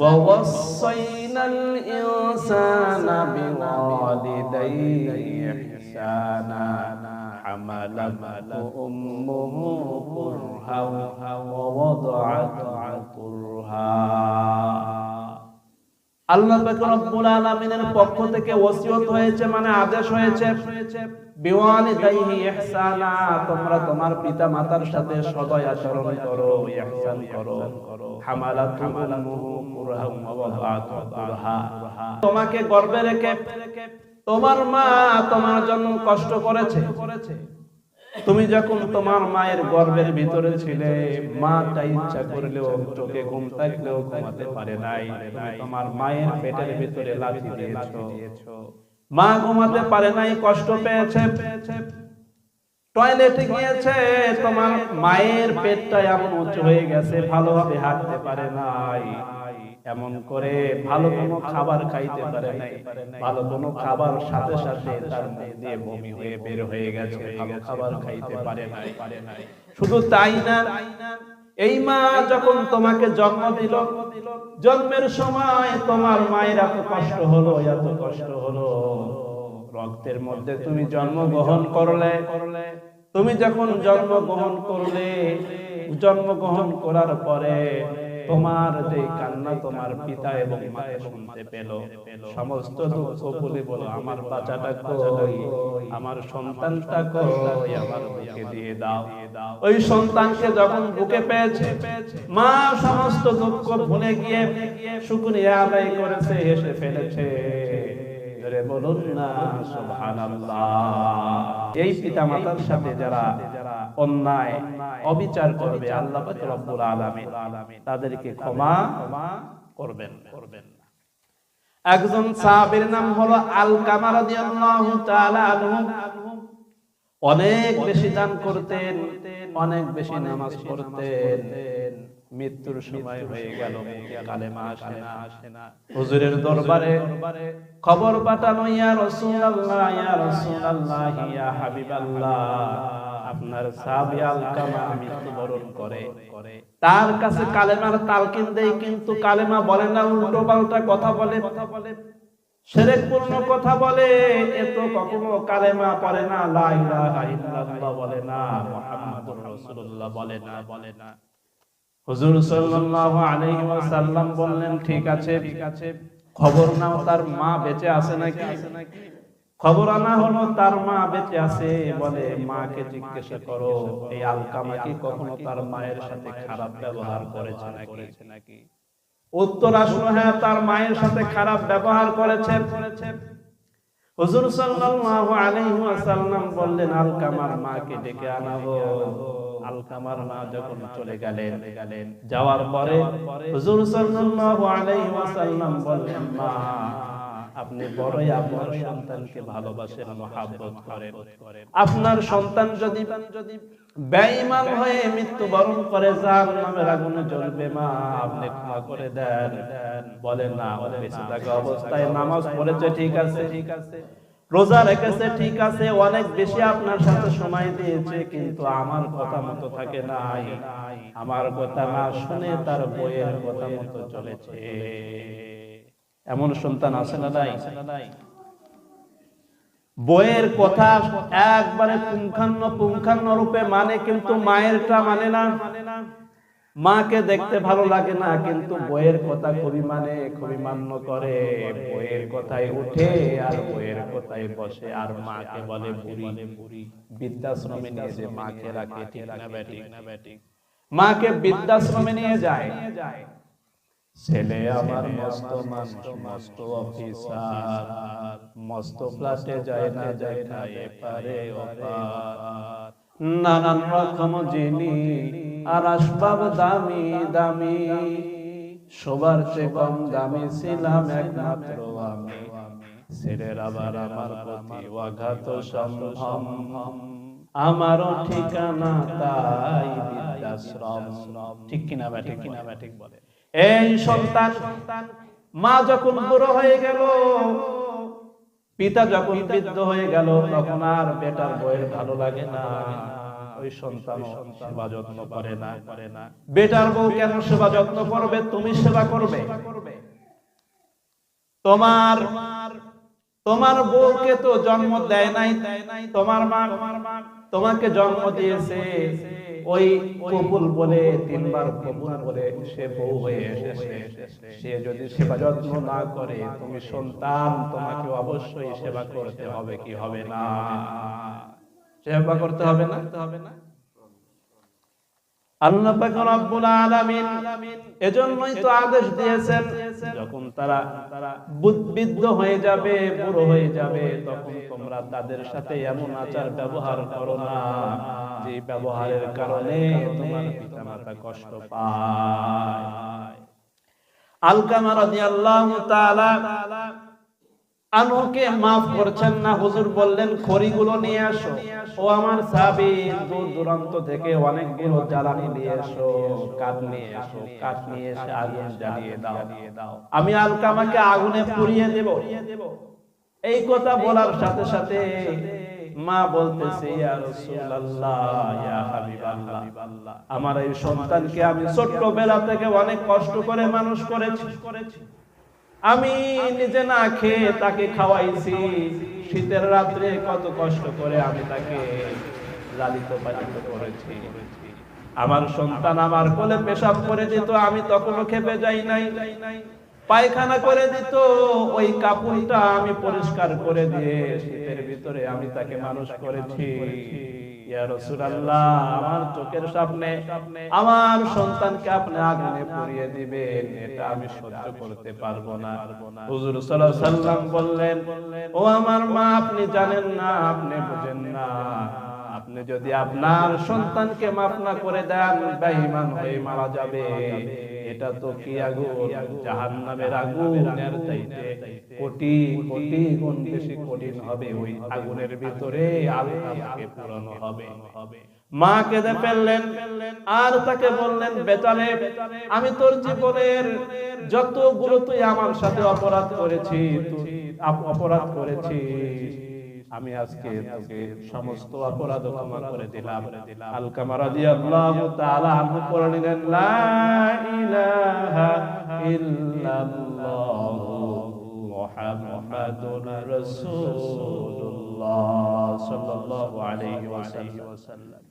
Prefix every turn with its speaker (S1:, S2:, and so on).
S1: ওয়াসাইনাল ইনসানা বিওয়ালিদাইহি ইহসানা হামালাতহু উম্মুহু কুরহা ওয়া ওয়াদাআতহু কুরহা। আল্লাহ পাক রব্বুল আলামিনের পক্ষ থেকে ওসিয়ত হয়েছে, মানে আদেশ হয়েছে, বিওয়ালিদাইহি ইহসানা, তোমরা তোমার পিতা মাতার সাথে সদয় আচরণ করো, ইহসান করো। হামালাতহু উম্মুহু কুরহা ওয়া ওয়াদাআতহু কুরহা, তোমাকে গর্ভে রেখে তোমার মা তোমার জন্য কষ্ট করেছে। তুমি যখন তোমার মায়ের গর্ভের ভিতরে ছিলে, মাটা ইচ্ছা করলেও চোখে ঘুম থাকলেও ঘুমাতে পারে নাই। তোমার মায়ের পেটের ভিতরে লাথি দিয়েছো, মা ঘুমাতে পারে নাই, কষ্ট পেয়েছে, টয়লেটে গিয়েছে, তোমার মায়ের পেটটা এমন উঁচু হয়ে গেছে ভালোভাবে হাঁটতে পারে নাই, এমন করে ভালো কোনো খাবার খাইতে পারে নাই, ভালো কোনো খাবার সাথে সাথে তার মুখ দিয়ে বমি হয়ে বের হয়ে গেছে, ভালো খাবার খাইতে পারে নাই। শুধু তাই না, এই মা যখন তোমাকে জন্ম দিল, জন্মের সময় তোমার মায়ের এত কষ্ট হলো, এত কষ্ট হলো, রক্তের মধ্যে তুমি জন্মগ্রহণ করলে। তুমি যখন জন্মগ্রহণ করলে, জন্মগ্রহণ করার পরে তোমার যে কান্না তোমার পিতা এবং মা শুনতে পেল, সমস্ত দুঃখ ভুলে বলো, আমার বাচ্চাটা কই, আমার সন্তানটা কই, আমার বুকে দিয়ে দাও। ওই সন্তানকে যখন বুকে পেয়েছে, মা সমস্ত দুঃখ ভুলে গিয়ে শুকরিয়া আদায় করেছে, হেসে ফেলেছে। বলুন না সুবহানাল্লাহ। এই পিতা মাতার সাথে যারা অন্যায় অবিচার করবে, আল্লাহ পাক রব্বুল আলামিন তাদেরকে ক্ষমা করবেন। একজন সাহাবীর নাম হলো আলকামা রাদিয়াল্লাহু তাআলা আনহু। অনেক বেশি দান করতেন, অনেক বেশি নামাজ পড়তেন। মৃত্যুর সময় হয়ে গেল, কালেমা আসে না। হুজুরের দরবারে খবর পাঠানো, ইয়া রাসূলুল্লাহ, ইয়া রাসূলুল্লাহ, ইয়া হাবিবাল্লাহ, আপনার সাহাবী আলকামা মৃত্যুবরণ করে। তার কাছে কালেমার তালকিন দেই, কিন্তু কালেমা বলে না, উল্টো পাল্টা কথা বলে, শিরকপূর্ণ কথা বলে। এত কখনো কালেমা পড়ে না, লা ইলাহা ইল্লাল্লাহ বলে না, মুহাম্মাদুর রাসূলুল্লাহ বলে না। হুজুর সাল্লাল্লাহু আলাইহি ওয়াসাল্লাম বললেন, ঠিক আছে, খবর নাও তার মা বেঁচে আছে নাকি। খবর আনা হলো, তার মা বেঁচে আছে। বলে, মাকে জিজ্ঞাসা করো, এই আলকামা কি কখনো তার মায়ের সাথে খারাপ ব্যবহার করেছে নাকি। উত্তর আসলো, হ্যাঁ, তার মায়ের সাথে খারাপ ব্যবহার করেছে। হুজুর সাল্লাল্লাহু আলাইহি ওয়াসাল্লাম বললেন, আলকামার মাকে ডেকে আনা হোক। আলকামার মা যখন চলে গেলেন, যাওয়ার পরে হুজুর সাল্লাল্লাহু আলাইহি ওয়াসাল্লাম বললেন, মা, আপনি বড়ই আপনার সন্তানকে ভালোবাসেন, মহব্বত করেন। আপনার সন্তান যদি বেঈমান হয়ে মৃত্যুবরণ করে জাহান্নামের আগুনে জ্বলবে, মা, আপনি ক্ষমা করে দেন। বলেন, না, ও বেঁচে থাকা অবস্থায় নামাজ পড়েছে, ঠিক আছে, রোজা রেখেছে, ঠিক আছে, অনেক বেশি আপনার সাথে সময় দিয়েছে, কিন্তু আমার কথা মতো থাকে নাই, আমার কথা না শুনে তার বইয়ের কথা মতো চলেছে। এমন সন্তান আছে না নাই? বইয়ের কথা একবারে পুঙ্খান্ন রূপে মানে, কিন্তু মায়েরটা মানে না। মাকে দেখতে ভালো লাগে না, কিন্তু বইয়ের কথা খুবই মানে, খুবই মান্য করে। বইয়ের কথায় উঠে আর বইয়ের কথায় বসে, আর মাকে বলে বুড়ি। বৃদ্ধাশ্রমে নিয়ে যে মাকে রাখে, ঠিক না ব্যাটিক? মাকে বৃদ্ধাশ্রমে নিয়ে যায়। ছেলে আমার মস্ত মানুষ, মস্ত অফিসার, মস্ত ফ্ল্যাটে যায় না, যায় না এপারে ওপার, নানান রকম জিনিস আর আসবাব দামি দামি, সবার চেয়ে কম দামি ছিলাম একমাত্র আমি। ছেলের আবার আমার প্রতি অগাধ সম্ভ্রম, আমারও ঠিকানা তাই বৃদ্ধাশ্রম। ঠিক কিনা ব্যাটিক বলে। এই সন্তান, মা যখন বুড়ো হয়ে গেল, পিতা যখন বৃদ্ধ হয়ে গেল, তখন আর বেটার বইয়ের ভালো লাগে না। ওই সন্তান সেবা যত্ন করে না। বেটার বউ কেন সেবা যত্ন করবে? তুমি সেবা করবে। তোমার বউকে তো জন্ম দেয় নাই তোমার মা, তোমাকে জন্ম দিয়েছে ওই কবুল বলে, 3 বার কবুল বলে সে বউ হয়ে এসেছে। সে যদি সেবা যত্ন না করে, তুমি সন্তান, তোমাকে অবশ্যই সেবা করতে হবে, কি হবে না? সেবা করতে হবে না? আল্লাহ পাক রব্বুল আলামিন এজন্যই তো আদেশ দিয়েছেন, যখন তারা বুদ্ধিবৃদ্ধ হয়ে যাবে, বুড়ো হয়ে যাবে, তখন তোমরা তাদের সাথে এমন আচার ব্যবহার করো না যে ব্যবহারের কারণে তোমার পিতামাতা কষ্ট পায়। আলকামা রাদিয়াল্লাহু তাআলা আনহুকে মাফ করছেন না। হুজুর বললেন, খড়িগুলো নিয়ে আসো। ও আমার সাহাবী, দূর দূরান্ত থেকে অনেকগুলো জ্বালানি নিয়ে এসো, কাঠ নিয়ে এসো। কাঠ নিয়ে এসে আগুন জ্বালিয়ে দাও, আমি আলকামাকে আগুনে পুড়িয়ে দেব। এই কথা বলার সাথে সাথে মা বলতেছে, ইয়া রাসূলুল্লাহ, ইয়া হাবিবাল্লাহ, আমার এই সন্তানকে আমি ছোট্টবেলা থেকে অনেক কষ্ট করে মানুষ করেছি। আমি নিজে না খেয়ে তাকে খাওয়াইছি। শীতের রাত্রে কত কষ্ট করে আমি তাকে লালিত পালিত করেছি। আমার সন্তান আমার কোলে পেশাব করে দিত, আমি তখনও খেপে যাই নাই। পায়খানা করে দিত, ওই কাপড়টা আমি পরিষ্কার করে দিয়ে শীতের ভিতরে আমি তাকে মানুষ করেছি। ইয়া রাসূলুল্লাহ, আমার চোখের সামনে আমার সন্তানকে আপনি আগুনে পুড়িয়ে দিবেন, এটা আমি সহ্য করতে পারবো না। হুজুর সাল্লাল্লাহু আলাইহি ওয়াসাল্লাম বললেন, ও আমার মা, আপনি জানেন না, আপনি বুঝেন না। আপনি যদি আপনার সন্তানকে মাফ না করে দেন, বেঈমান হয়ে মারা যাবে। এটা তো কি আগুন, জাহান্নামের আগুনের চাইতে কোটি কোটি গুণ বেশি কঠিন হবে। ওই আগুনের ভিতরে আলকামাকে পুরানো হবে। মা কেঁদে ফেললেন আর তাকে বললেন, বেচারে, আমি তোর জীবনের যতগুলো তুই আমার সাথে অপরাধ করেছিস, আমি আজকে তোকে সমস্ত অপরাধ ক্ষমা করে দিলাম। আলকামা রাদিয়াল্লাহু তাআলা আনহু পড়লেন, লা ইলাহা ইল্লাল্লাহ মুহাম্মাদুর রাসূলুল্লাহ সাল্লাল্লাহু আলাইহি ওয়াসাল্লাম।